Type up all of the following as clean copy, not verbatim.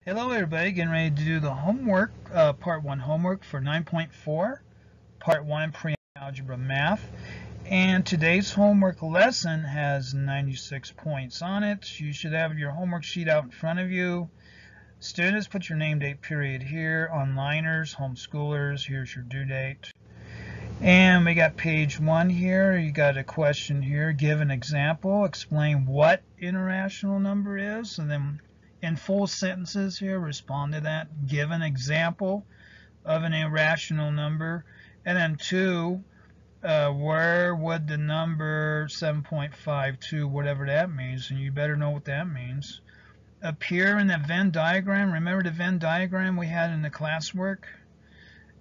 Hello everybody, getting ready to do the homework, part 1 homework for 9.4, part 1 pre-algebra math. And today's homework lesson has 96 points on it. You should have your homework sheet out in front of you. Students, put your name, date, period here. Onliners, homeschoolers, here's your due date. And we got page 1 here. You got a question here. Give an example. Explain what an irrational number is. And then in full sentences here, respond to that. Give an example of an irrational number. And then 2, where would the number 7.52, whatever that means, and you better know what that means, appear in the Venn diagram? Remember the Venn diagram we had in the classwork?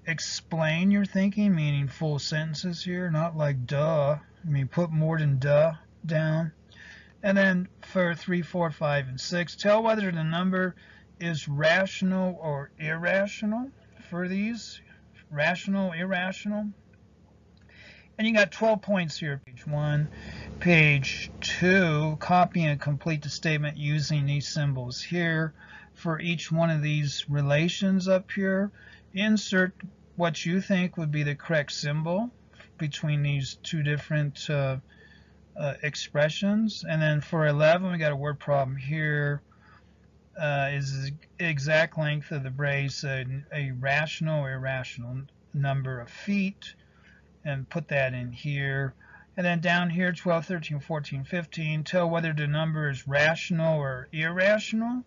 Explain your thinking, meaning full sentences here, not like duh. I mean, put more than duh down. And then for 3, 4, 5, and 6, tell whether the number is rational or irrational for these. Rational, irrational. And you got 12 points here, page 1. Page 2, copy and complete the statement using these symbols here. For each one of these relations up here, insert what you think would be the correct symbol between these two different expressions. And then for 11, we got a word problem here. Is the exact length of the brace a rational or irrational number of feet? And put that in here. And then down here, 12, 13, 14, 15, tell whether the number is rational or irrational.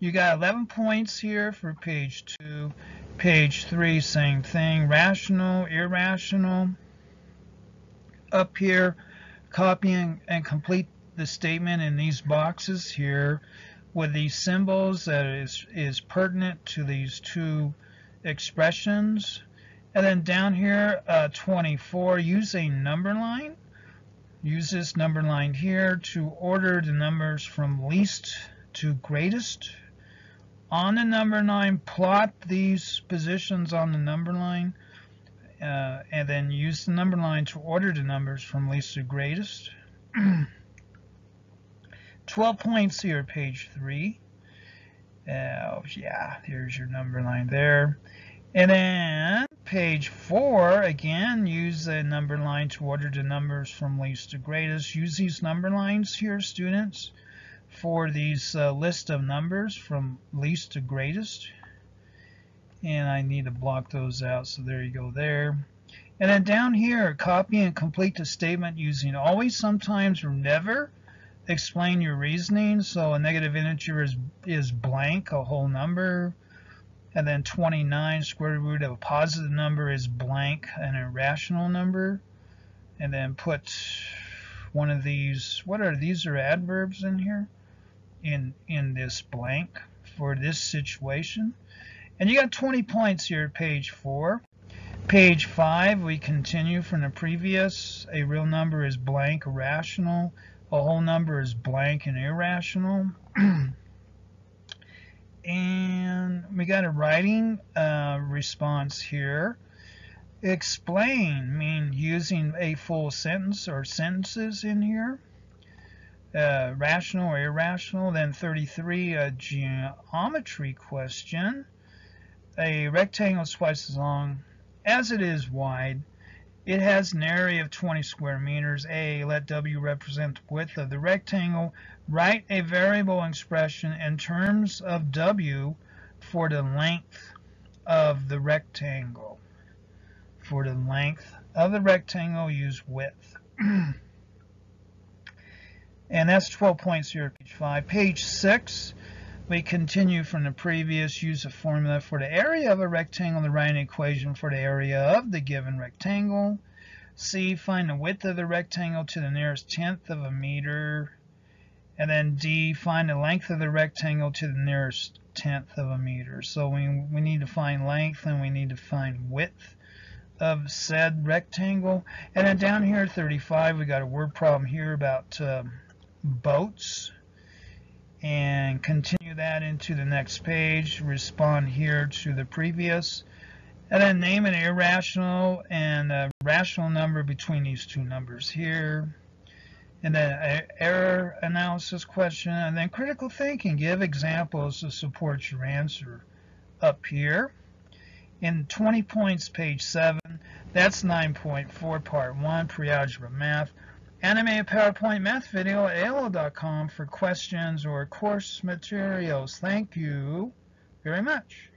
You got 11 points here for page 2. Page 3, same thing. Rational, irrational. Up here, copy and complete the statement in these boxes here with these symbols that is pertinent to these two expressions. And then down here, 24, use a number line. Use this number line here to order the numbers from least to greatest. On the number line, plot these positions on the number line, and then use the number line to order the numbers from least to greatest. 12 points here, page 3. Yeah, there's your number line there. And then page 4, again, use the number line to order the numbers from least to greatest. Use these number lines here, students, for these list of numbers from least to greatest. And I need to block those out, so there you go there. And then down here, copy and complete the statement using always, sometimes, or never. Explain your reasoning. So a negative integer is blank, a whole number. And then 29, square root of a positive number is blank, an irrational number. And then put one of these, what are these, are adverbs in here, in this blank for this situation. And you got 20 points here, page 4. Page 5, we continue from the previous. A real number is blank, irrational. A whole number is blank and irrational. And we got a writing response here. Explain, mean using a full sentence or sentences in here. Rational or irrational. Then 33, a geometry question. A rectangle is twice as long as it is wide. It has an area of 20 square meters. A, let W represent the width of the rectangle. Write a variable expression in terms of W for the length of the rectangle. For the length of the rectangle, use width. And that's 12 points here, page 5. Page 6, we continue from the previous. Use a formula for the area of a rectangle to write an equation for the area of the given rectangle. C, find the width of the rectangle to the nearest tenth of a meter. And then D, find the length of the rectangle to the nearest tenth of a meter. So we need to find length and we need to find width of said rectangle. And then down here, 35, we got a word problem here about boats. And continue that into the next page. Respond here to the previous. And then name an irrational and a rational number between these two numbers here. And then error analysis question, and then critical thinking. Give examples to support your answer up here. In 20 points, page 7, that's 9.4, part 1, pre-algebra math. Animated PowerPoint math video at AOL.com for questions or course materials. Thank you very much.